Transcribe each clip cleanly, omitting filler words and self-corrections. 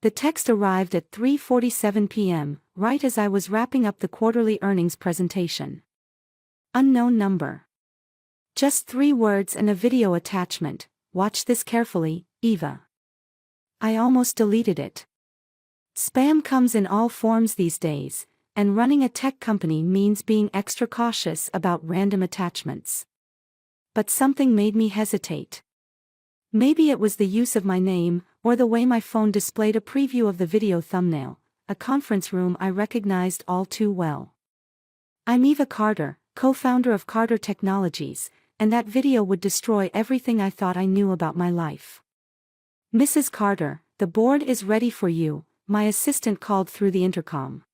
The text arrived at 3:47 p.m., right as I was wrapping up the quarterly earnings presentation. Unknown number. Just 3 words and a video attachment. Watch this carefully, Eva. I almost deleted it. Spam comes in all forms these days, and running a tech company means being extra cautious about random attachments. But something made me hesitate. Maybe it was the use of my name, or the way my phone displayed a preview of the video thumbnail, a conference room I recognized all too well. I'm Eva Carter, co-founder of Carter Technologies, and that video would destroy everything I thought I knew about my life. Mrs. Carter, the board is ready for you, my assistant called through the intercom.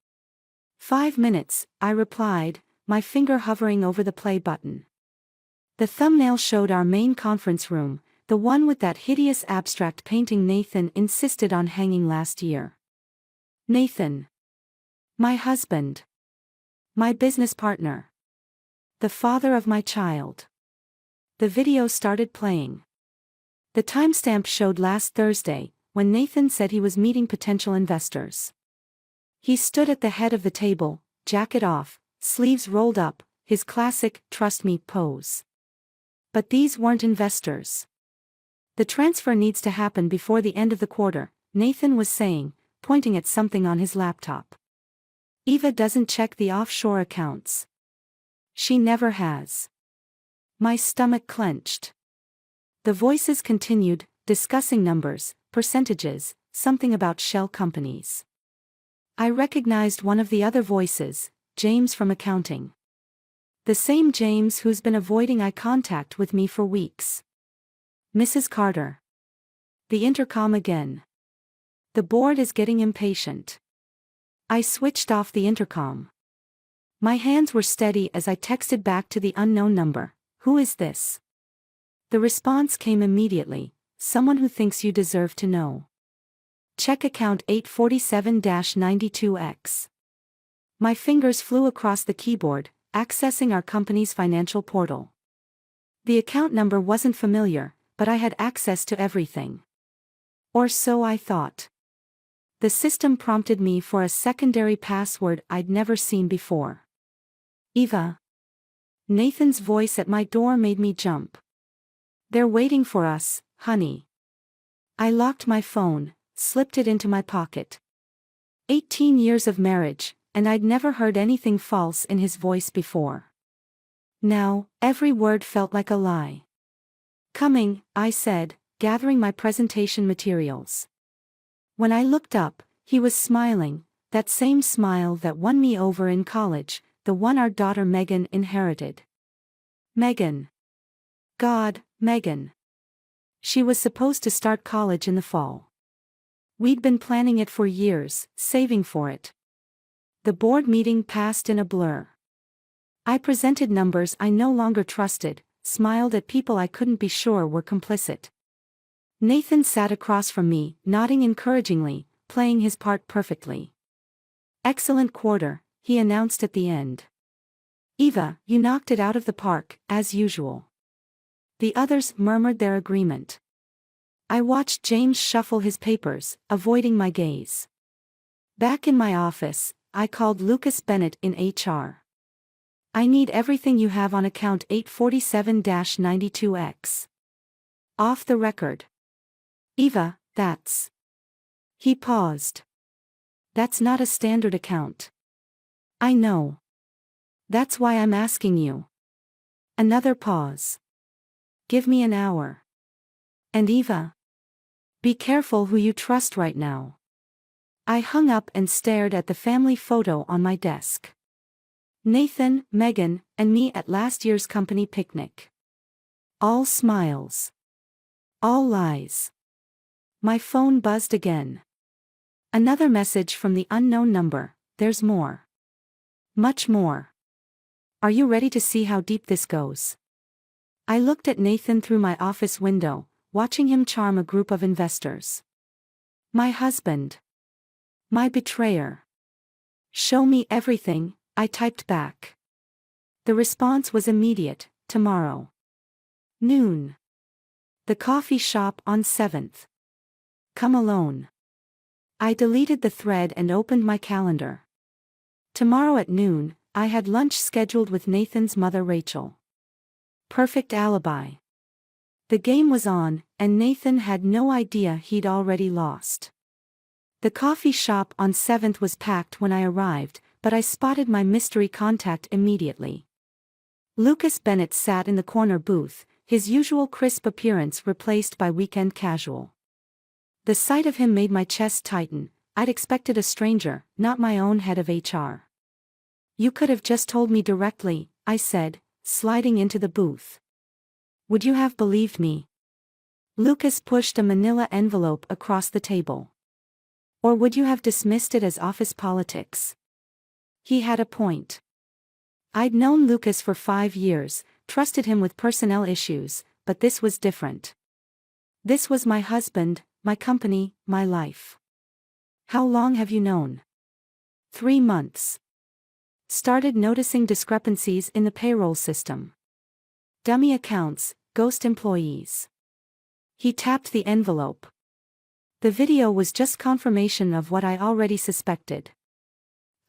5 minutes, I replied, my finger hovering over the play button. The thumbnail showed our main conference room, the one with that hideous abstract painting Nathan insisted on hanging last year. Nathan. My husband. My business partner. The father of my child. The video started playing. The timestamp showed last Thursday, when Nathan said he was meeting potential investors. He stood at the head of the table, jacket off, sleeves rolled up, his classic, trust me, pose. But these weren't investors. The transfer needs to happen before the end of the quarter, Nathan was saying, pointing at something on his laptop. Eva doesn't check the offshore accounts. She never has. My stomach clenched. The voices continued, discussing numbers, percentages, something about shell companies. I recognized one of the other voices, James from accounting. The same James who's been avoiding eye contact with me for weeks. Mrs. Carter. The intercom again. The board is getting impatient. I switched off the intercom. My hands were steady as I texted back to the unknown number, who is this? The response came immediately, someone who thinks you deserve to know. Check account 847-92X. My fingers flew across the keyboard, accessing our company's financial portal. The account number wasn't familiar, but I had access to everything. Or so I thought. The system prompted me for a secondary password I'd never seen before. Eva. Nathan's voice at my door made me jump. They're waiting for us, honey. I locked my phone, slipped it into my pocket. 18 years of marriage, and I'd never heard anything false in his voice before. Now, every word felt like a lie. Coming, I said, gathering my presentation materials. When I looked up, he was smiling, that same smile that won me over in college, the one our daughter Megan inherited. Megan. God, Megan. She was supposed to start college in the fall. We'd been planning it for years, saving for it. The board meeting passed in a blur. I presented numbers I no longer trusted, smiled at people I couldn't be sure were complicit. Nathan sat across from me, nodding encouragingly, playing his part perfectly. Excellent quarter, he announced at the end. Eva, you knocked it out of the park, as usual. The others murmured their agreement. I watched James shuffle his papers, avoiding my gaze. Back in my office, I called Lucas Bennett in HR. I need everything you have on account 847-92X. Off the record. Eva, that's. He paused. That's not a standard account. I know. That's why I'm asking you. Another pause. Give me an hour. And Eva? Be careful who you trust right now. I hung up and stared at the family photo on my desk. Nathan, Megan, and me at last year's company picnic. All smiles. All lies. My phone buzzed again. Another message from the unknown number, there's more. Much more. Are you ready to see how deep this goes? I looked at Nathan through my office window, watching him charm a group of investors. My husband. My betrayer. Show me everything, I typed back. The response was immediate, tomorrow. Noon. The coffee shop on 7th. Come alone. I deleted the thread and opened my calendar. Tomorrow at noon, I had lunch scheduled with Nathan's mother Rachel. Perfect alibi. The game was on, and Nathan had no idea he'd already lost. The coffee shop on 7th was packed when I arrived, but I spotted my mystery contact immediately. Lucas Bennett sat in the corner booth, his usual crisp appearance replaced by weekend casual. The sight of him made my chest tighten. I'd expected a stranger, not my own head of HR. "You could have just told me directly," I said, sliding into the booth. "Would you have believed me?" Lucas pushed a manila envelope across the table. "Or would you have dismissed it as office politics?" He had a point. I'd known Lucas for 5 years, trusted him with personnel issues, but this was different. This was my husband, my company, my life. "How long have you known?" 3 months. Started noticing discrepancies in the payroll system. Dummy accounts, ghost employees. He tapped the envelope. The video was just confirmation of what I already suspected.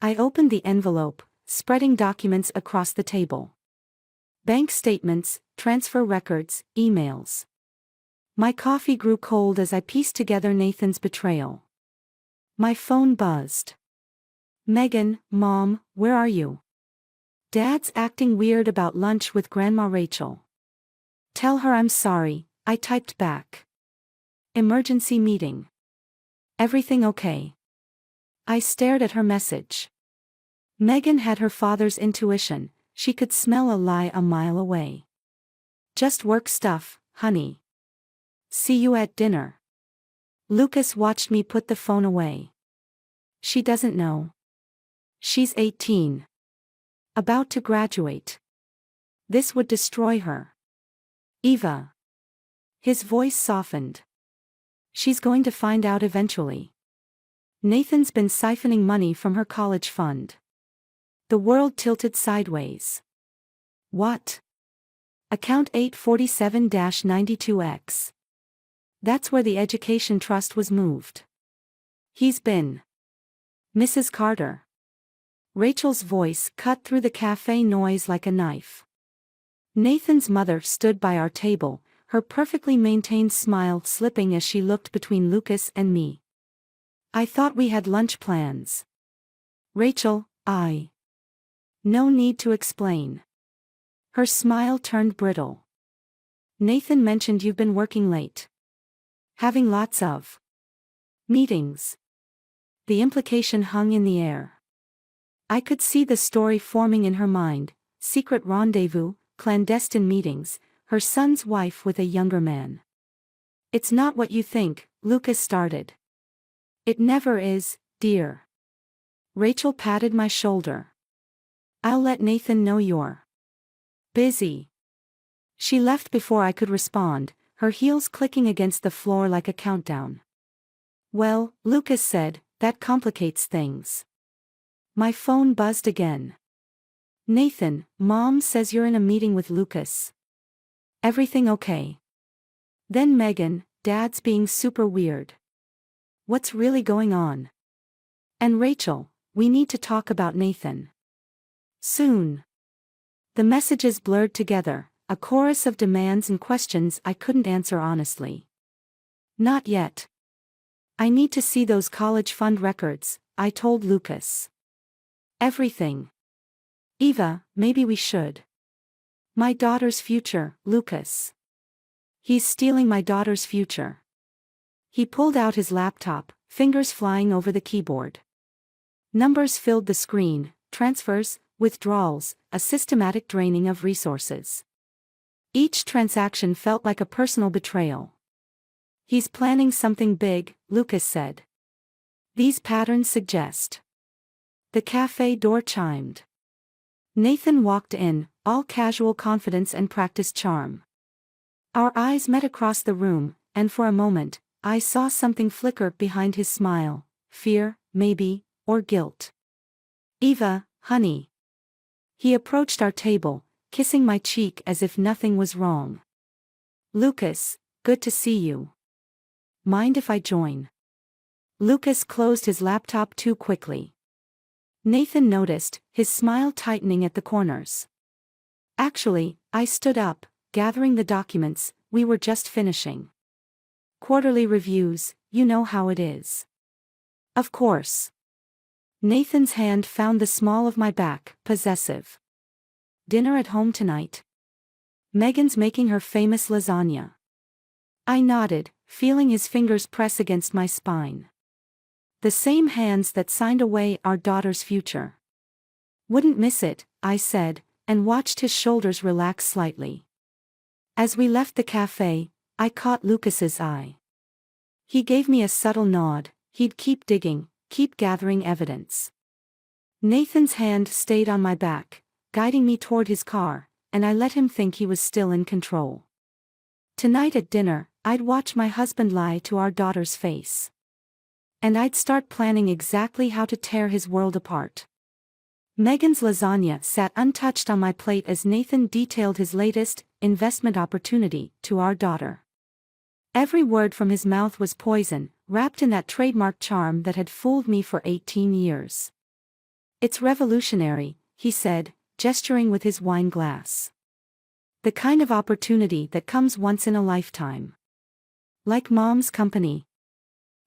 I opened the envelope, spreading documents across the table. Bank statements, transfer records, emails. My coffee grew cold as I pieced together Nathan's betrayal. My phone buzzed. "Megan, Mom, where are you?" "Dad's acting weird about lunch with Grandma Rachel." "Tell her I'm sorry," I typed back. "Emergency meeting." "Everything okay?" I stared at her message. Megan had her father's intuition, she could smell a lie a mile away. "Just work stuff, honey. See you at dinner." Lucas watched me put the phone away. "She doesn't know. She's 18. About to graduate. This would destroy her." "Eva." His voice softened. "She's going to find out eventually. Nathan's been siphoning money from her college fund." The world tilted sideways. "What?" "Account 847-92X. That's where the education trust was moved. He's been." "Mrs. Carter." Rachel's voice cut through the cafe noise like a knife. Nathan's mother stood by our table, her perfectly maintained smile slipping as she looked between Lucas and me. "I thought we had lunch plans." "Rachel, No need to explain." Her smile turned brittle. "Nathan mentioned you've been working late. Having lots of meetings." The implication hung in the air. I could see the story forming in her mind: secret rendezvous, clandestine meetings, her son's wife with a younger man. "It's not what you think," Lucas started. "It never is, dear." Rachel patted my shoulder. "I'll let Nathan know you're busy." She left before I could respond, her heels clicking against the floor like a countdown. "Well," Lucas said, "that complicates things." My phone buzzed again. "Nathan, Mom says you're in a meeting with Lucas. Everything okay?" Then Megan, "Dad's being super weird." "What's really going on?" "And Rachel, we need to talk about Nathan. Soon." The messages blurred together, a chorus of demands and questions I couldn't answer honestly. "Not yet. I need to see those college fund records," I told Lucas. "Everything." "Eva, maybe we should." "My daughter's future, Lucas." "He's stealing my daughter's future." He pulled out his laptop, fingers flying over the keyboard. Numbers filled the screen: transfers, withdrawals, a systematic draining of resources. Each transaction felt like a personal betrayal. "He's planning something big," Lucas said. "These patterns suggest." The cafe door chimed. Nathan walked in, all casual confidence and practiced charm. Our eyes met across the room, and for a moment, I saw something flicker behind his smile: fear, maybe, or guilt. "Eva, honey." He approached our table, kissing my cheek as if nothing was wrong. "Lucas, good to see you. Mind if I join?" Lucas closed his laptop too quickly. Nathan noticed, his smile tightening at the corners. Actually, I stood up, gathering the documents, we were just finishing. Quarterly reviews, you know how it is. Of course. Nathan's hand found the small of my back, possessive. Dinner at home tonight? Megan's making her famous lasagna. I nodded, feeling his fingers press against my spine. The same hands that signed away our daughter's future. Wouldn't miss it, I said, and watched his shoulders relax slightly. As we left the cafe, I caught Lucas's eye. He gave me a subtle nod, he'd keep digging, keep gathering evidence. Nathan's hand stayed on my back, guiding me toward his car, and I let him think he was still in control. Tonight at dinner, I'd watch my husband lie to our daughter's face. And I'd start planning exactly how to tear his world apart. Megan's lasagna sat untouched on my plate as Nathan detailed his latest investment opportunity to our daughter. Every word from his mouth was poison, wrapped in that trademark charm that had fooled me for 18 years. It's revolutionary, he said, gesturing with his wine glass. The kind of opportunity that comes once in a lifetime. Like Mom's company?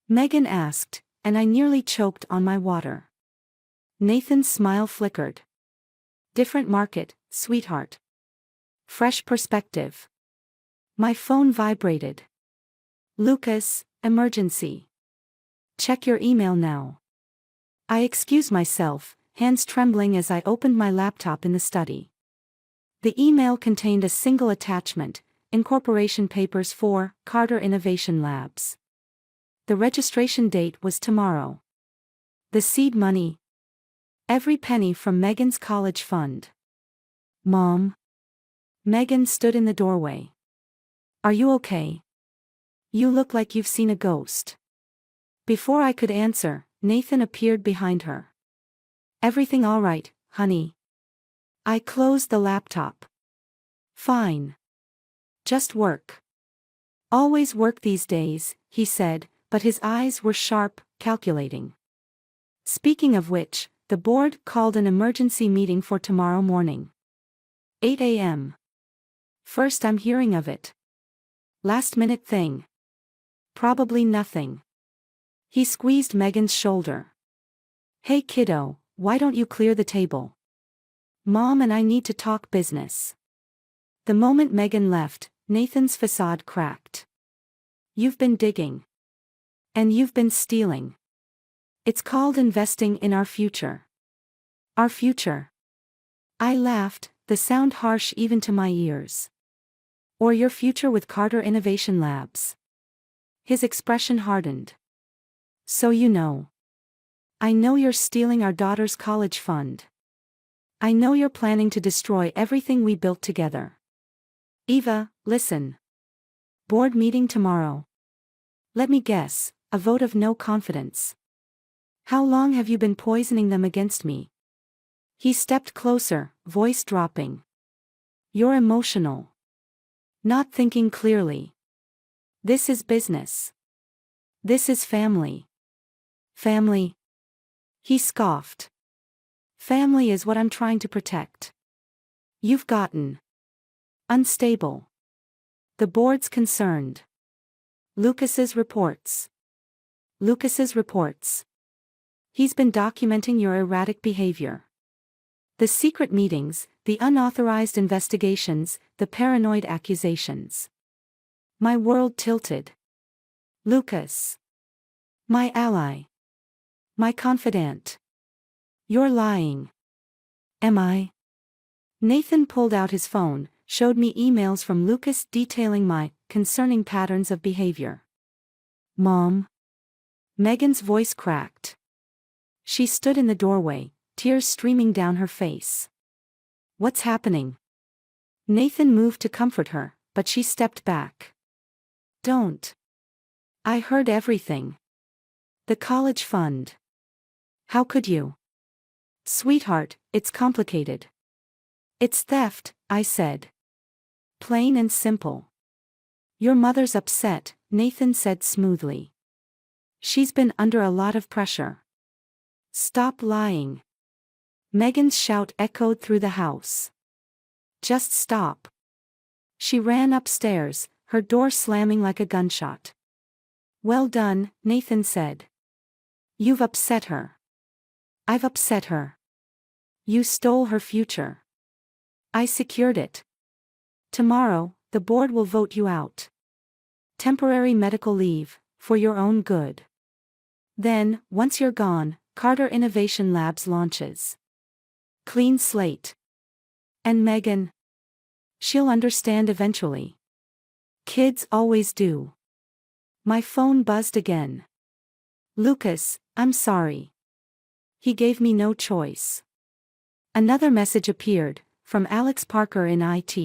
Megan asked, and I nearly choked on my water. Nathan's smile flickered. Different market, sweetheart. Fresh perspective. My phone vibrated. Lucas, emergency. Check your email now. I excused myself, hands trembling as I opened my laptop in the study. The email contained a single attachment, incorporation papers for Carter Innovation Labs. The registration date was tomorrow. The seed money. Every penny from Megan's college fund. Mom. Megan stood in the doorway. Are you okay? You look like you've seen a ghost. Before I could answer, Nathan appeared behind her. Everything all right, honey? I closed the laptop. Fine. Just work. Always work these days, he said, but his eyes were sharp, calculating. Speaking of which, the board called an emergency meeting for tomorrow morning. 8 a.m. First I'm hearing of it. Last-minute thing. Probably nothing. He squeezed Megan's shoulder. Hey kiddo, why don't you clear the table? Mom and I need to talk business. The moment Megan left, Nathan's facade cracked. You've been digging. And you've been stealing. It's called investing in our future. Our future. I laughed, the sound harsh even to my ears. Or your future with Carter Innovation Labs. His expression hardened. So you know. I know you're stealing our daughter's college fund. I know you're planning to destroy everything we built together. Eva, listen. Board meeting tomorrow. Let me guess, a vote of no confidence. How long have you been poisoning them against me? He stepped closer, voice dropping. You're emotional. Not thinking clearly. This is business. This is family. Family? He scoffed. Family is what I'm trying to protect. You've gotten unstable. The board's concerned. Lucas's reports. Lucas's reports. He's been documenting your erratic behavior. The secret meetings, the unauthorized investigations, the paranoid accusations. My world tilted. Lucas. My ally. My confidant. You're lying. Am I? Nathan pulled out his phone, showed me emails from Lucas detailing my concerning patterns of behavior. Mom? Megan's voice cracked. She stood in the doorway, tears streaming down her face. What's happening? Nathan moved to comfort her, but she stepped back. Don't. I heard everything. The college fund. How could you? Sweetheart, it's complicated. It's theft, I said. Plain and simple. Your mother's upset, Nathan said smoothly. She's been under a lot of pressure. Stop lying. Megan's shout echoed through the house. Just stop. She ran upstairs, her door slamming like a gunshot. Well done, Nathan said. You've upset her. I've upset her. You stole her future. I secured it. Tomorrow, the board will vote you out. Temporary medical leave, for your own good. Then, once you're gone, Carter Innovation Labs launches. Clean slate. And Megan? She'll understand eventually. Kids always do. My phone buzzed again. Lucas, I'm sorry. He gave me no choice. Another message appeared, from Alex Parker in IT.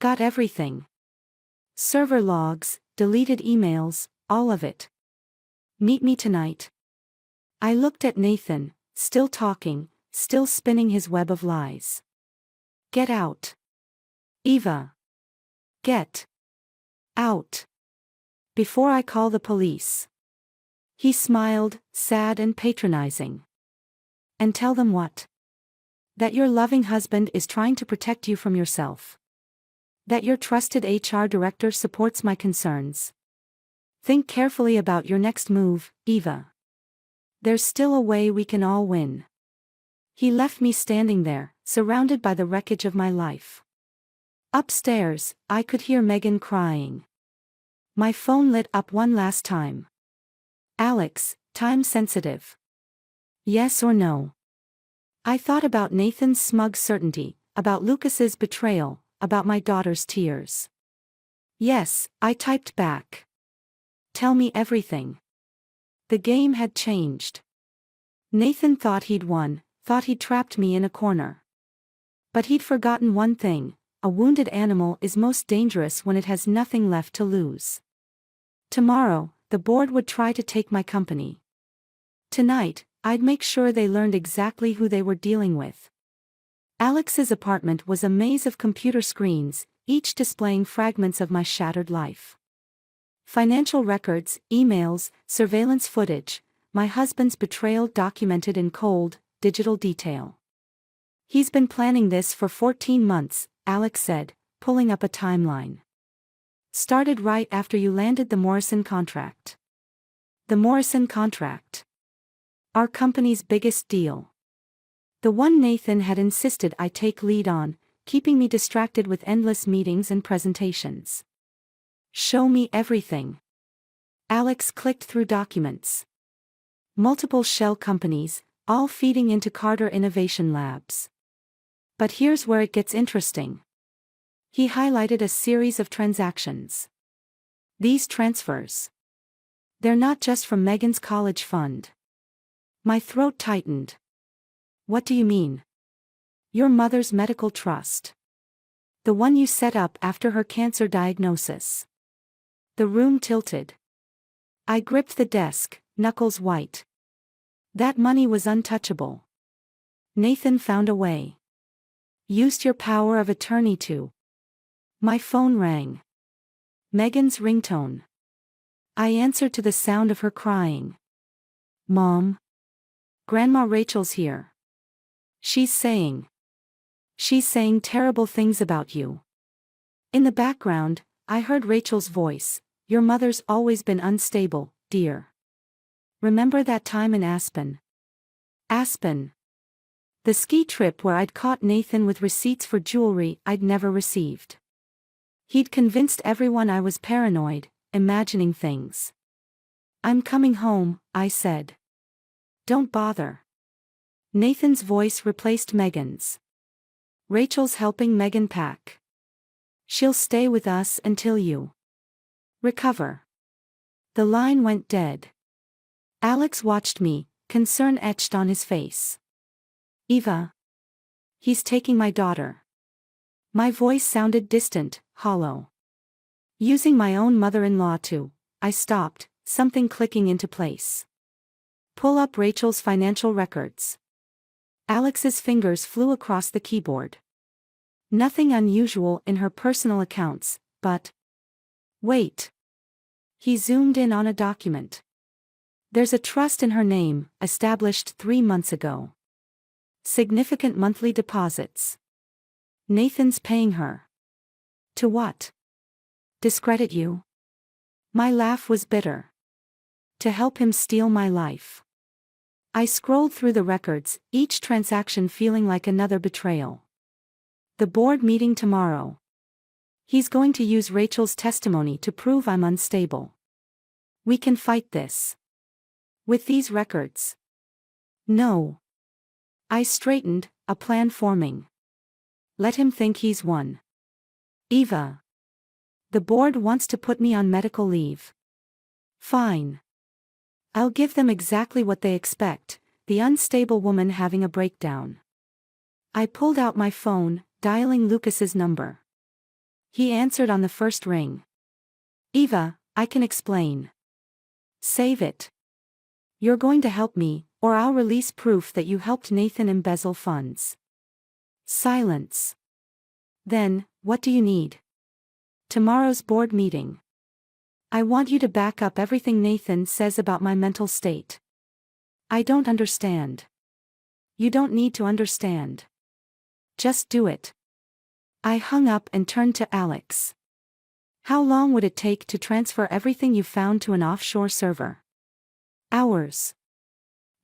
Got everything. Server logs, deleted emails, all of it. Meet me tonight. I looked at Nathan, still talking, still spinning his web of lies. Get out. Eva. Get out. Before I call the police. He smiled, sad and patronizing. And tell them what? That your loving husband is trying to protect you from yourself. That your trusted HR director supports my concerns. Think carefully about your next move, Eva. There's still a way we can all win. He left me standing there, surrounded by the wreckage of my life. Upstairs, I could hear Megan crying. My phone lit up one last time. Alex, time sensitive. Yes or no? I thought about Nathan's smug certainty, about Lucas's betrayal, about my daughter's tears. Yes, I typed back. Tell me everything. The game had changed. Nathan thought he'd won, thought he'd trapped me in a corner. But he'd forgotten one thing: a wounded animal is most dangerous when it has nothing left to lose. Tomorrow, the board would try to take my company. Tonight, I'd make sure they learned exactly who they were dealing with. Alex's apartment was a maze of computer screens, each displaying fragments of my shattered life. Financial records, emails, surveillance footage, my husband's betrayal documented in cold, digital detail. He's been planning this for 14 months, Alex said, pulling up a timeline. Started right after you landed the Morrison contract. The Morrison contract. Our company's biggest deal. The one Nathan had insisted I take lead on, keeping me distracted with endless meetings and presentations. Show me everything. Alex clicked through documents. Multiple shell companies, all feeding into Carter Innovation Labs. But here's where it gets interesting. He highlighted a series of transactions. These transfers. They're not just from Megan's college fund. My throat tightened. What do you mean? Your mother's medical trust. The one you set up after her cancer diagnosis. The room tilted. I gripped the desk, knuckles white. That money was untouchable. Nathan found a way. Used your power of attorney to. My phone rang. Megan's ringtone. I answered to the sound of her crying. Mom. Grandma Rachel's here. She's saying terrible things about you. In the background, I heard Rachel's voice. Your mother's always been unstable, dear. Remember that time in Aspen? Aspen. The ski trip where I'd caught Nathan with receipts for jewelry I'd never received. He'd convinced everyone I was paranoid, imagining things. I'm coming home, I said. Don't bother. Nathan's voice replaced Megan's. Rachel's helping Megan pack. She'll stay with us until you recover. The line went dead. Alex watched me, concern etched on his face. Eva. He's taking my daughter. My voice sounded distant, hollow. Using my own mother-in-law to, I stopped, something clicking into place. Pull up Rachel's financial records. Alex's fingers flew across the keyboard. Nothing unusual in her personal accounts, but... Wait. He zoomed in on a document. There's a trust in her name, established 3 months ago. Significant monthly deposits. Nathan's paying her. To what? Discredit you? My laugh was bitter. To help him steal my life. I scrolled through the records, each transaction feeling like another betrayal. The board meeting tomorrow. He's going to use Rachel's testimony to prove I'm unstable. We can fight this. With these records. No. I straightened, a plan forming. Let him think he's won. Eva. The board wants to put me on medical leave. Fine. I'll give them exactly what they expect, the unstable woman having a breakdown. I pulled out my phone, dialing Lucas's number. He answered on the first ring. Eva, I can explain. Save it. You're going to help me, or I'll release proof that you helped Nathan embezzle funds. Silence. Then, what do you need? Tomorrow's board meeting. I want you to back up everything Nathan says about my mental state. I don't understand. You don't need to understand. Just do it. I hung up and turned to Alex. How long would it take to transfer everything you found to an offshore server? Hours.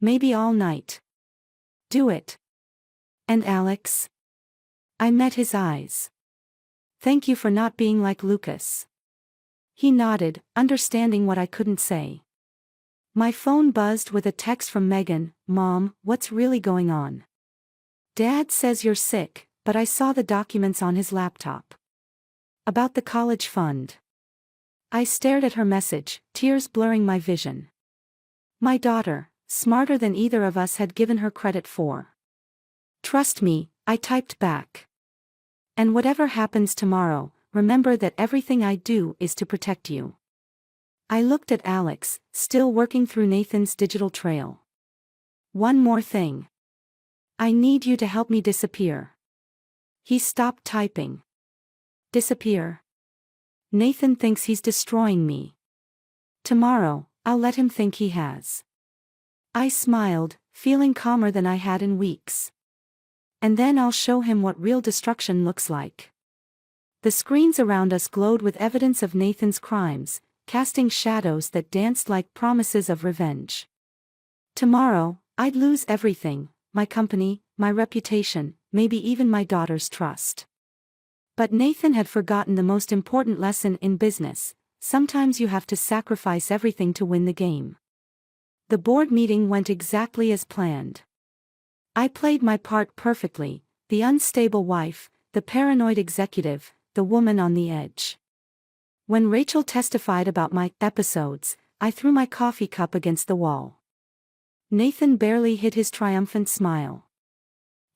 Maybe all night. Do it. And Alex? I met his eyes. Thank you for not being like Lucas. He nodded, understanding what I couldn't say. My phone buzzed with a text from Megan. Mom, what's really going on? Dad says you're sick, but I saw the documents on his laptop. About the college fund. I stared at her message, tears blurring my vision. My daughter, smarter than either of us had given her credit for. Trust me, I typed back. And whatever happens tomorrow, remember that everything I do is to protect you. I looked at Alex, still working through Nathan's digital trail. One more thing. I need you to help me disappear. He stopped typing. Disappear. Nathan thinks he's destroying me. Tomorrow, I'll let him think he has. I smiled, feeling calmer than I had in weeks. And then I'll show him what real destruction looks like. The screens around us glowed with evidence of Nathan's crimes, casting shadows that danced like promises of revenge. Tomorrow, I'd lose everything, my company, my reputation, maybe even my daughter's trust. But Nathan had forgotten the most important lesson in business: sometimes you have to sacrifice everything to win the game. The board meeting went exactly as planned. I played my part perfectly, the unstable wife, the paranoid executive, the woman on the edge. When Rachel testified about my episodes, I threw my coffee cup against the wall. Nathan barely hid his triumphant smile.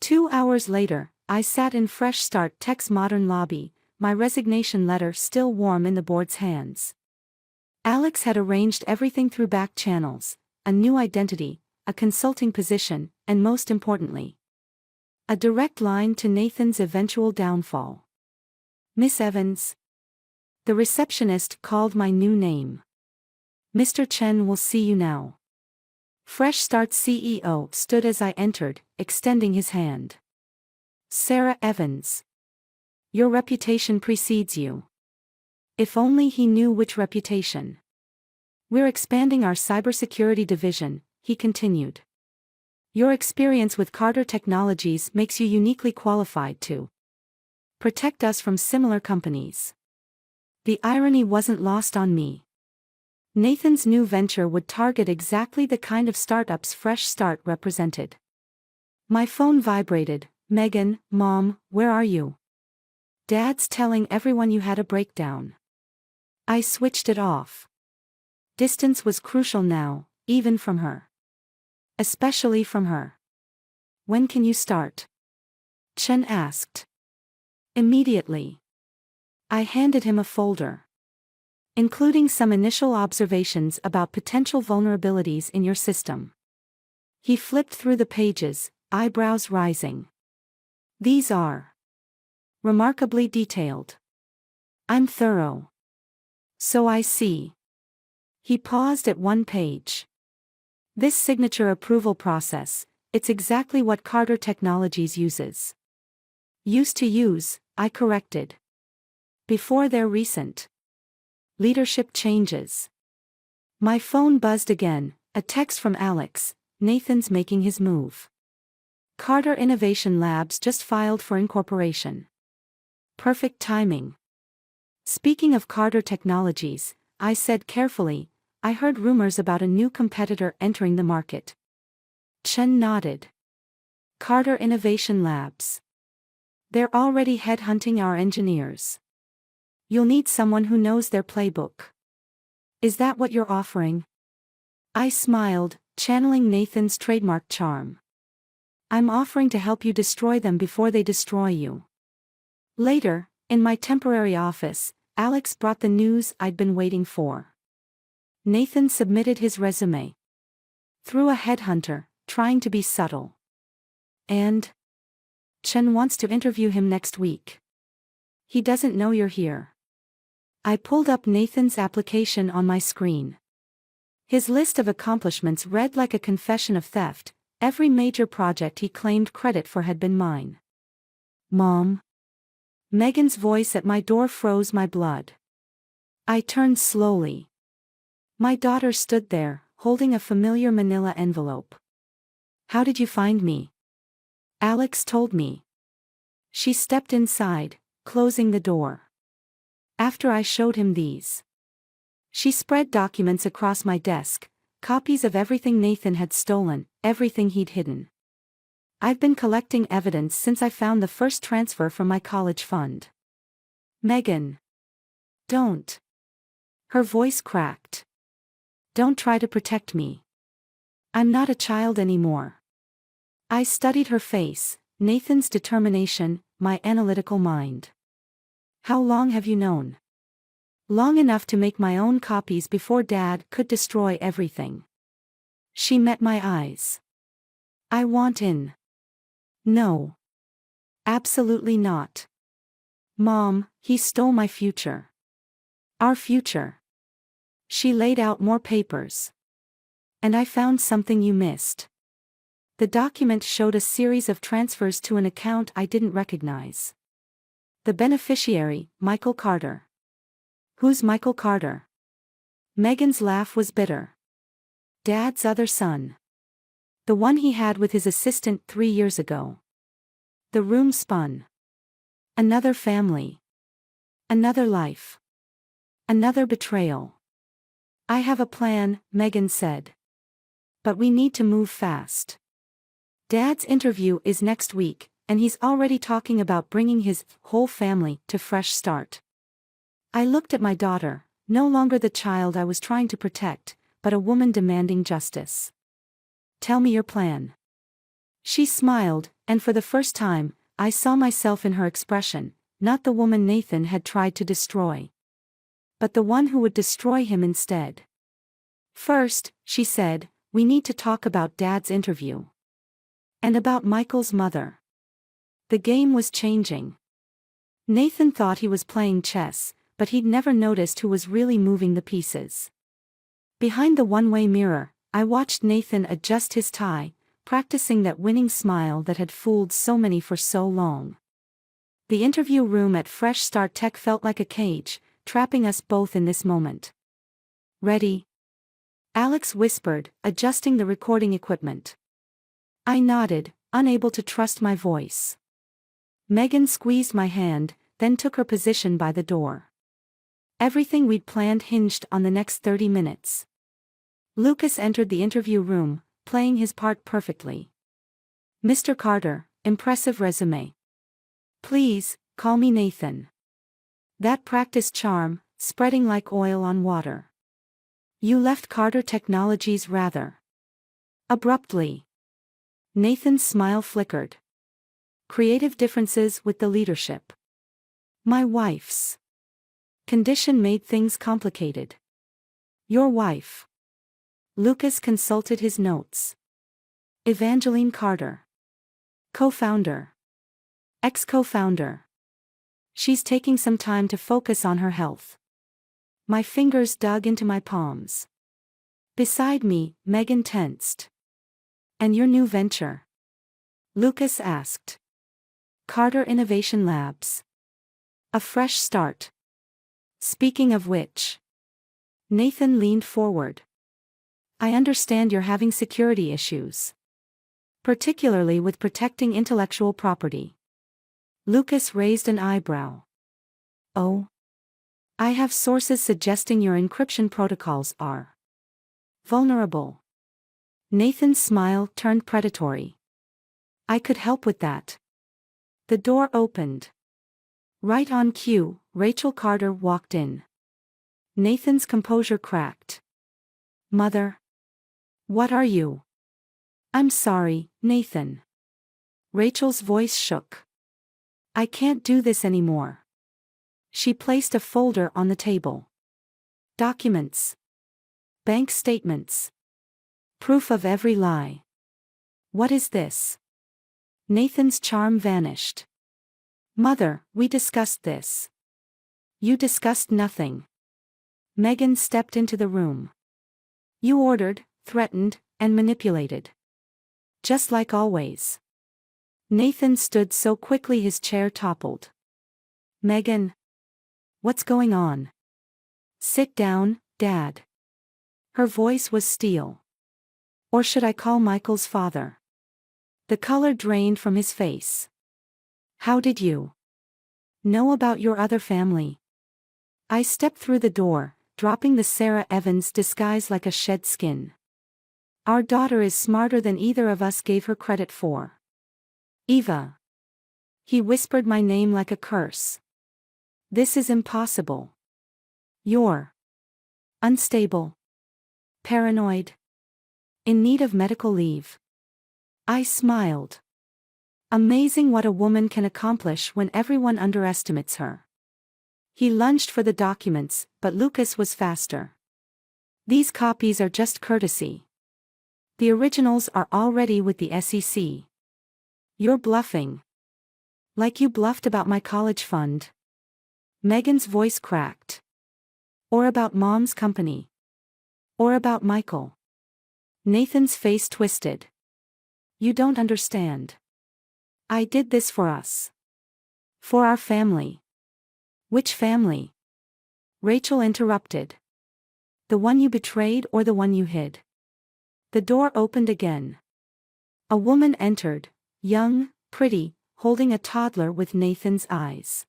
2 hours later, I sat in Fresh Start Tech's modern lobby, my resignation letter still warm in the board's hands. Alex had arranged everything through back channels: a new identity, a consulting position, and most importantly, a direct line to Nathan's eventual downfall. Miss Evans. The receptionist called my new name. Mr. Chen will see you now. Fresh Start's CEO stood as I entered, extending his hand. Sarah Evans. Your reputation precedes you. If only he knew which reputation. We're expanding our cybersecurity division, he continued. Your experience with Carter Technologies makes you uniquely qualified to protect us from similar companies. The irony wasn't lost on me. Nathan's new venture would target exactly the kind of startups Fresh Start represented. My phone vibrated. Megan, Mom, where are you? Dad's telling everyone you had a breakdown. I switched it off. Distance was crucial now, even from her. Especially from her. When can you start? Chen asked. Immediately. I handed him a folder, including some initial observations about potential vulnerabilities in your system. He flipped through the pages, eyebrows rising. These are remarkably detailed. I'm thorough. So I see. He paused at one page. This signature approval process, it's exactly what Carter Technologies uses. Used to use, I corrected. Before their recent leadership changes. My phone buzzed again, a text from Alex. Nathan's making his move. Carter Innovation Labs just filed for incorporation. Perfect timing. Speaking of Carter Technologies, I said carefully, I heard rumors about a new competitor entering the market. Chen nodded. Carter Innovation Labs. They're already headhunting our engineers. You'll need someone who knows their playbook. Is that what you're offering? I smiled, channeling Nathan's trademark charm. I'm offering to help you destroy them before they destroy you. Later, in my temporary office, Alex brought the news I'd been waiting for. Nathan submitted his resume. Through a headhunter, trying to be subtle. And Chen wants to interview him next week. He doesn't know you're here. I pulled up Nathan's application on my screen. His list of accomplishments read like a confession of theft. Every major project he claimed credit for had been mine. Mom? Megan's voice at my door froze my blood. I turned slowly. My daughter stood there, holding a familiar manila envelope. How did you find me? Alex told me. She stepped inside, closing the door. After I showed him these. She spread documents across my desk, copies of everything Nathan had stolen, everything he'd hidden. I've been collecting evidence since I found the first transfer from my college fund. Megan. Don't. Her voice cracked. Don't try to protect me. I'm not a child anymore. I studied her face, Nathan's determination, my analytical mind. How long have you known? Long enough to make my own copies before Dad could destroy everything. She met my eyes. I want in. No. Absolutely not. Mom, he stole my future. Our future. She laid out more papers. And I found something you missed. The document showed a series of transfers to an account I didn't recognize. The beneficiary, Michael Carter. Who's Michael Carter? Megan's laugh was bitter. Dad's other son. The one he had with his assistant 3 years ago. The room spun. Another family. Another life. Another betrayal. I have a plan, Megan said. But we need to move fast. Dad's interview is next week, and he's already talking about bringing his whole family to fresh start. I looked at my daughter, no longer the child I was trying to protect, but a woman demanding justice. Tell me your plan. She smiled, and for the first time, I saw myself in her expression, not the woman Nathan had tried to destroy, but the one who would destroy him instead. First, she said, we need to talk about Dad's interview. And about Michael's mother. The game was changing. Nathan thought he was playing chess, but he'd never noticed who was really moving the pieces. Behind the one-way mirror, I watched Nathan adjust his tie, practicing that winning smile that had fooled so many for so long. The interview room at Fresh Start Tech felt like a cage, trapping us both in this moment. Ready? Alex whispered, adjusting the recording equipment. I nodded, unable to trust my voice. Megan squeezed my hand, then took her position by the door. Everything we'd planned hinged on the next 30 minutes. Lucas entered the interview room, playing his part perfectly. Mr. Carter, impressive resume. Please, call me Nathan. That practiced charm, spreading like oil on water. You left Carter Technologies rather abruptly. Nathan's smile flickered. Creative differences with the leadership. My wife's condition made things complicated. Your wife. Lucas consulted his notes. Evangeline Carter. Co-founder. Ex-co-founder. She's taking some time to focus on her health. My fingers dug into my palms. Beside me, Megan tensed. And your new venture? Lucas asked. Carter Innovation Labs. A fresh start. Speaking of which. Nathan leaned forward. I understand you're having security issues. Particularly with protecting intellectual property. Lucas raised an eyebrow. Oh. I have sources suggesting your encryption protocols are vulnerable. Nathan's smile turned predatory. I could help with that. The door opened. Right on cue, Rachel Carter walked in. Nathan's composure cracked. Mother. What are you? I'm sorry, Nathan. Rachel's voice shook. I can't do this anymore. She placed a folder on the table. Documents. Bank statements. Proof of every lie. What is this? Nathan's charm vanished. Mother, we discussed this. You discussed nothing. Megan stepped into the room. You ordered, threatened, and manipulated. Just like always. Nathan stood so quickly his chair toppled. Megan. What's going on? Sit down, Dad. Her voice was steel. Or should I call Michael's father? The color drained from his face. How did you know about your other family? I stepped through the door, dropping the Sarah Evans disguise like a shed skin. Our daughter is smarter than either of us gave her credit for. Eva. He whispered my name like a curse. This is impossible. You're unstable. Paranoid. In need of medical leave. I smiled. Amazing what a woman can accomplish when everyone underestimates her. He lunged for the documents, but Lucas was faster. These copies are just courtesy. The originals are already with the SEC. You're bluffing. Like you bluffed about my college fund. Megan's voice cracked. Or about Mom's company. Or about Michael. Nathan's face twisted. You don't understand. I did this for us. For our family. Which family? Rachel interrupted. The one you betrayed or the one you hid? The door opened again. A woman entered, young, pretty, holding a toddler with Nathan's eyes.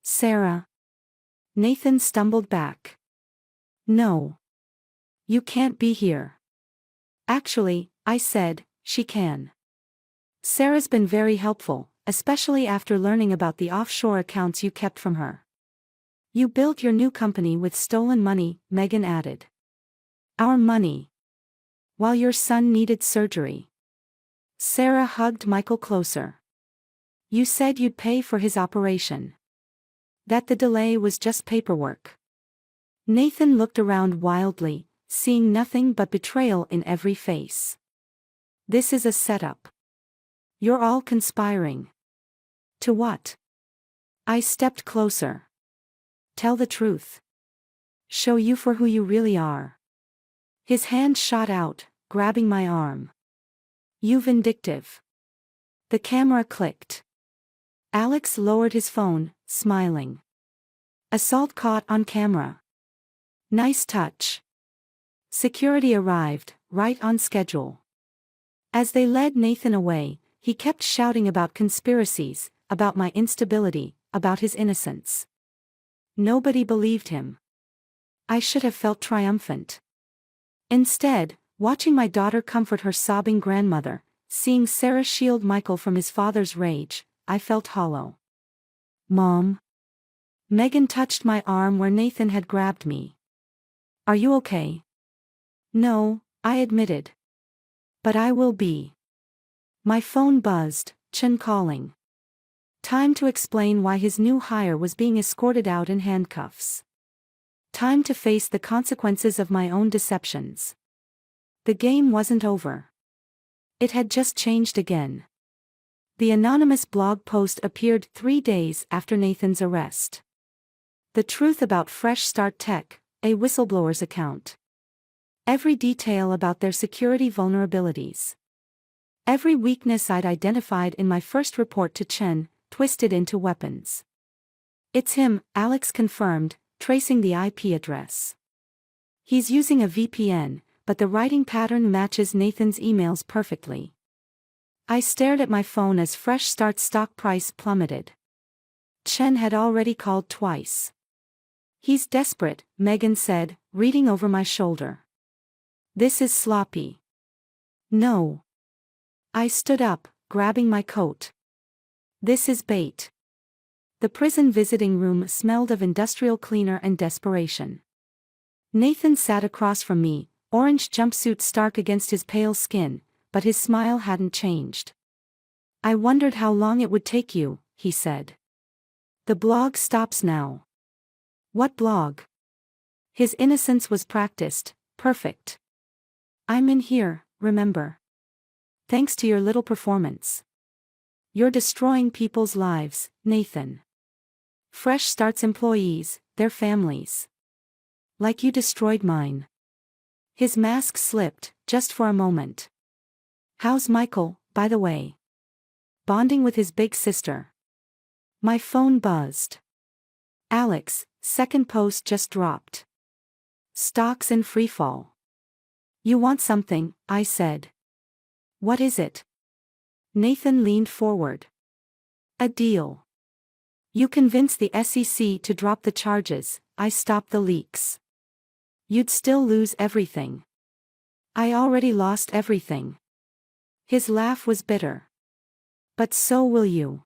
Sarah. Nathan stumbled back. No. You can't be here. Actually, I said, she can. Sarah's been very helpful, especially after learning about the offshore accounts you kept from her. You built your new company with stolen money, Megan added. Our money. While your son needed surgery. Sarah hugged Michael closer. You said you'd pay for his operation. That the delay was just paperwork. Nathan looked around wildly, seeing nothing but betrayal in every face. This is a setup. You're all conspiring. To what? I stepped closer. Tell the truth. Show you for who you really are. His hand shot out, grabbing my arm. You vindictive. The camera clicked. Alex lowered his phone, smiling. Assault caught on camera. Nice touch. Security arrived, right on schedule. As they led Nathan away, he kept shouting about conspiracies, about my instability, about his innocence. Nobody believed him. I should have felt triumphant. Instead, watching my daughter comfort her sobbing grandmother, seeing Sarah shield Michael from his father's rage, I felt hollow. Mom. Megan touched my arm where Nathan had grabbed me. Are you okay? No, I admitted. But I will be. My phone buzzed, Chen calling. Time to explain why his new hire was being escorted out in handcuffs. Time to face the consequences of my own deceptions. The game wasn't over. It had just changed again. The anonymous blog post appeared 3 days after Nathan's arrest. The truth about Fresh Start Tech, a whistleblower's account. Every detail about their security vulnerabilities. Every weakness I'd identified in my first report to Chen, twisted into weapons. It's him, Alex confirmed, tracing the IP address. He's using a VPN, but the writing pattern matches Nathan's emails perfectly. I stared at my phone as Fresh Start's stock price plummeted. Chen had already called twice. He's desperate, Megan said, reading over my shoulder. This is sloppy. No. I stood up, grabbing my coat. This is bait. The prison visiting room smelled of industrial cleaner and desperation. Nathan sat across from me, orange jumpsuit stark against his pale skin, but his smile hadn't changed. I wondered how long it would take you, he said. The blog stops now. What blog? His innocence was practiced, perfect. I'm in here, remember? Thanks to your little performance. You're destroying people's lives, Nathan. Fresh Start's employees, their families. Like you destroyed mine. His mask slipped, just for a moment. How's Michael, by the way? Bonding with his big sister. My phone buzzed. Alex, second post just dropped. Stocks in freefall. You want something, I said. What is it? Nathan leaned forward. A deal. You convinced the SEC to drop the charges, I stopped the leaks. You'd still lose everything. I already lost everything. His laugh was bitter. But so will you.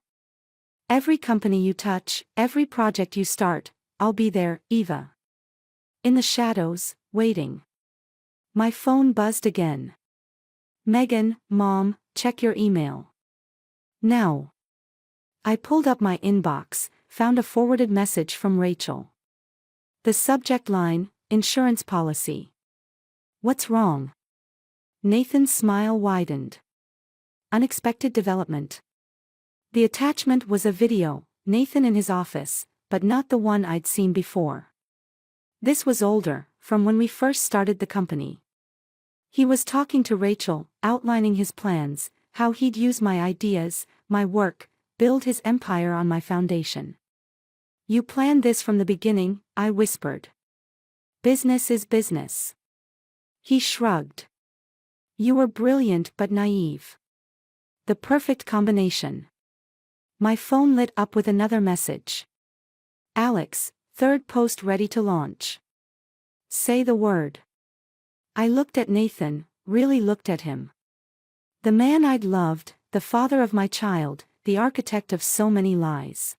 Every company you touch, every project you start, I'll be there, Eva. In the shadows, waiting. My phone buzzed again. Megan, Mom, check your email. Now. I pulled up my inbox, found a forwarded message from Rachel. The subject line, insurance policy. What's wrong? Nathan's smile widened. Unexpected development. The attachment was a video, Nathan in his office, but not the one I'd seen before. This was older, from when we first started the company. He was talking to Rachel, outlining his plans, how he'd use my ideas, my work, build his empire on my foundation. You planned this from the beginning, I whispered. Business is business. He shrugged. You were brilliant but naive. The perfect combination. My phone lit up with another message. Alex, third post ready to launch. Say the word. I looked at Nathan, really looked at him. The man I'd loved, the father of my child, the architect of so many lies.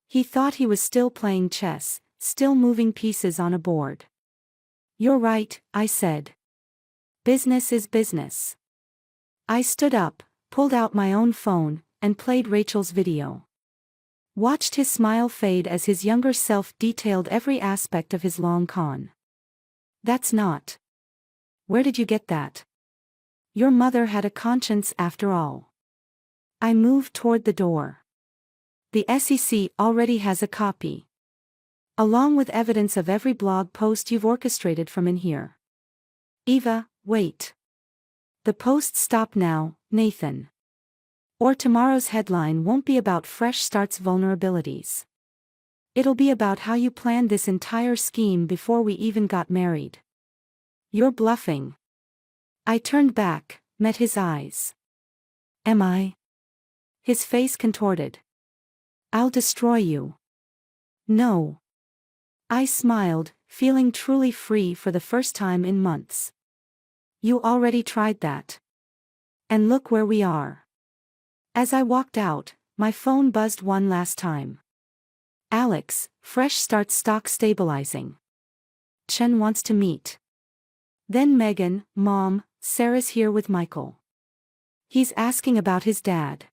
He thought he was still playing chess, still moving pieces on a board. You're right, I said. Business is business. I stood up, pulled out my own phone, and played Rachel's video. Watched his smile fade as his younger self detailed every aspect of his long con. That's not. Where did you get that? Your mother had a conscience after all. I moved toward the door. The SEC already has a copy. Along with evidence of every blog post you've orchestrated from in here. Eva, wait. The posts stop now, Nathan. Or tomorrow's headline won't be about Fresh Start's vulnerabilities. It'll be about how you planned this entire scheme before we even got married. You're bluffing. I turned back, met his eyes. Am I? His face contorted. I'll destroy you. No. I smiled, feeling truly free for the first time in months. You already tried that. And look where we are. As I walked out, my phone buzzed one last time. Alex, Fresh Start stock stabilizing. Chen wants to meet. Then Megan, Mom, Sarah's here with Michael. He's asking about his dad.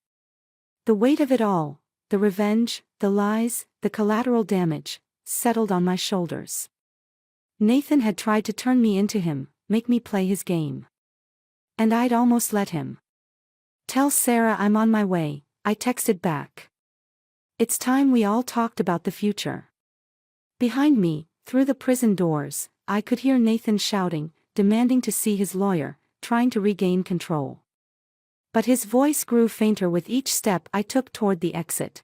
The weight of it all, the revenge, the lies, the collateral damage, settled on my shoulders. Nathan had tried to turn me into him, make me play his game. And I'd almost let him. Tell Sarah I'm on my way, I texted back. It's time we all talked about the future. Behind me, through the prison doors, I could hear Nathan shouting, demanding to see his lawyer, trying to regain control. But his voice grew fainter with each step I took toward the exit.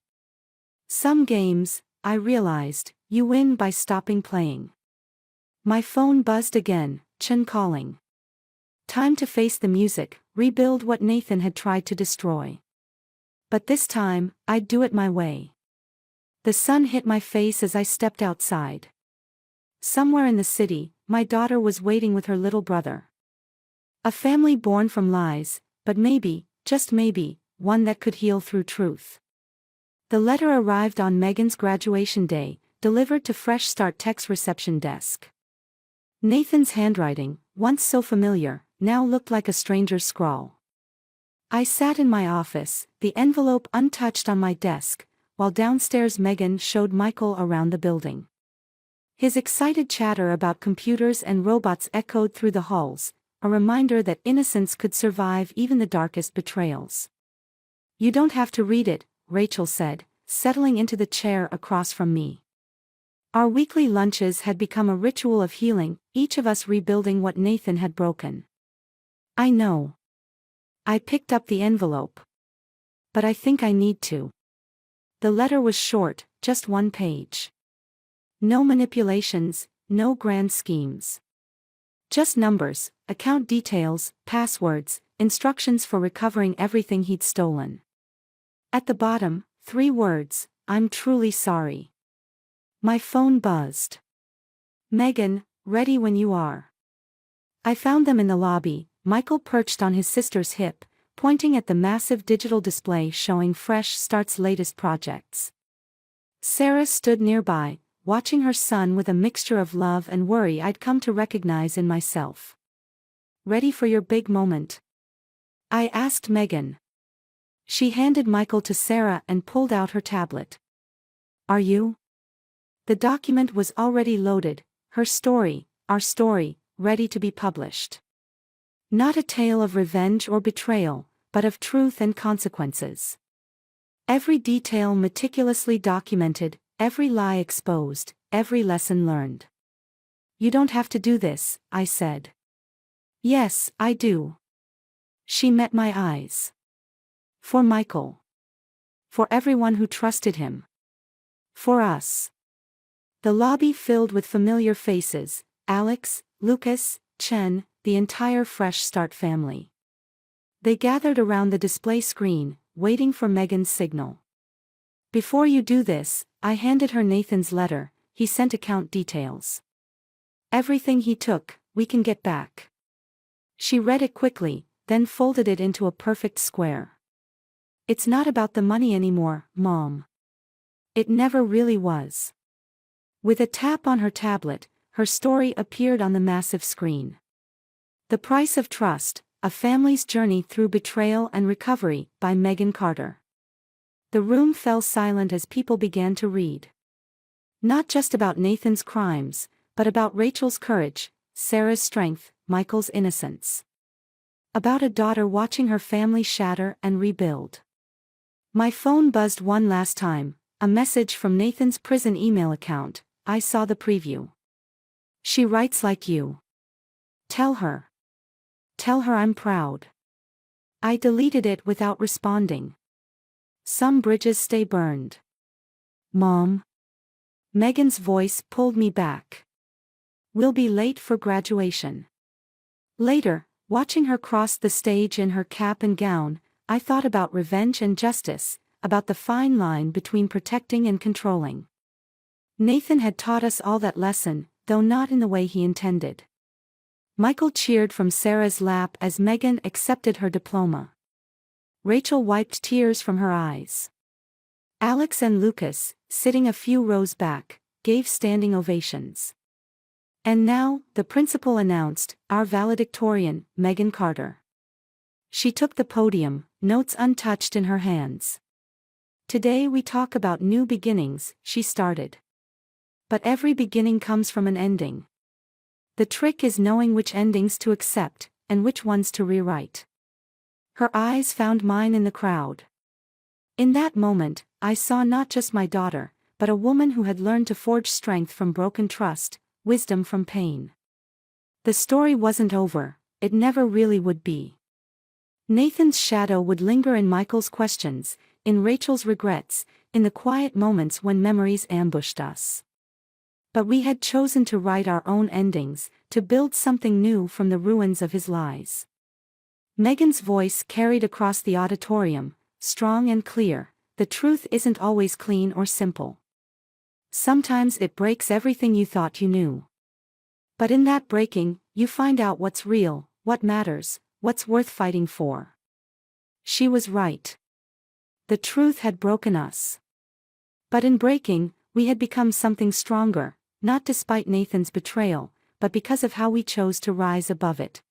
Some games, I realized, you win by stopping playing. My phone buzzed again, Chen calling. Time to face the music, rebuild what Nathan had tried to destroy. But this time, I'd do it my way. The sun hit my face as I stepped outside. Somewhere in the city, my daughter was waiting with her little brother. A family born from lies, but maybe, just maybe, one that could heal through truth. The letter arrived on Megan's graduation day, delivered to Fresh Start Tech's reception desk. Nathan's handwriting, once so familiar, now looked like a stranger's scrawl. I sat in my office, the envelope untouched on my desk, while downstairs Megan showed Michael around the building. His excited chatter about computers and robots echoed through the halls, a reminder that innocence could survive even the darkest betrayals. "You don't have to read it," Rachel said, settling into the chair across from me. Our weekly lunches had become a ritual of healing, each of us rebuilding what Nathan had broken. "I know." I picked up the envelope. "But I think I need to." The letter was short, just one page. No manipulations, no grand schemes. Just numbers, account details, passwords, instructions for recovering everything he'd stolen. At the bottom, 3 words, "I'm truly sorry." My phone buzzed. "Megan, ready when you are." I found them in the lobby, Michael perched on his sister's hip, pointing at the massive digital display showing Fresh Start's latest projects. Sarah stood nearby, watching her son with a mixture of love and worry I'd come to recognize in myself. "Ready for your big moment?" I asked Megan. She handed Michael to Sarah and pulled out her tablet. "Are you?" The document was already loaded, her story, our story, ready to be published. Not a tale of revenge or betrayal, but of truth and consequences. Every detail meticulously documented, every lie exposed, every lesson learned. "You don't have to do this," I said. "Yes, I do." She met my eyes. "For Michael. For everyone who trusted him. For us." The lobby filled with familiar faces, Alex, Lucas, Chen, the entire Fresh Start family. They gathered around the display screen, waiting for Megan's signal. "Before you do this," I handed her Nathan's letter. He sent account details. "Everything he took, we can get back." She read it quickly, then folded it into a perfect square. "It's not about the money anymore, Mom. It never really was." With a tap on her tablet, her story appeared on the massive screen. "The Price of Trust, A Family's Journey Through Betrayal and Recovery" by Megan Carter. The room fell silent as people began to read. Not just about Nathan's crimes, but about Rachel's courage, Sarah's strength, Michael's innocence. About a daughter watching her family shatter and rebuild. My phone buzzed one last time, a message from Nathan's prison email account. I saw the preview. "She writes like you. Tell her. Tell her I'm proud." I deleted it without responding. Some bridges stay burned. "Mom." Megan's voice pulled me back. "We'll be late for graduation." Later, watching her cross the stage in her cap and gown, I thought about revenge and justice, about the fine line between protecting and controlling. Nathan had taught us all that lesson, though not in the way he intended. Michael cheered from Sarah's lap as Megan accepted her diploma. Rachel wiped tears from her eyes. Alex and Lucas, sitting a few rows back, gave standing ovations. And now, the principal announced, our valedictorian, Megan Carter. She took the podium, notes untouched in her hands. "Today we talk about new beginnings," she started. "But every beginning comes from an ending. The trick is knowing which endings to accept, and which ones to rewrite." Her eyes found mine in the crowd. In that moment, I saw not just my daughter, but a woman who had learned to forge strength from broken trust, wisdom from pain. The story wasn't over, it never really would be. Nathan's shadow would linger in Michael's questions, in Rachel's regrets, in the quiet moments when memories ambushed us. But we had chosen to write our own endings, to build something new from the ruins of his lies. Megan's voice carried across the auditorium, strong and clear. The truth isn't always clean or simple. Sometimes it breaks everything you thought you knew. But in that breaking, you find out what's real, what matters, what's worth fighting for. She was right. The truth had broken us. But in breaking, we had become something stronger, not despite Nathan's betrayal, but because of how we chose to rise above it.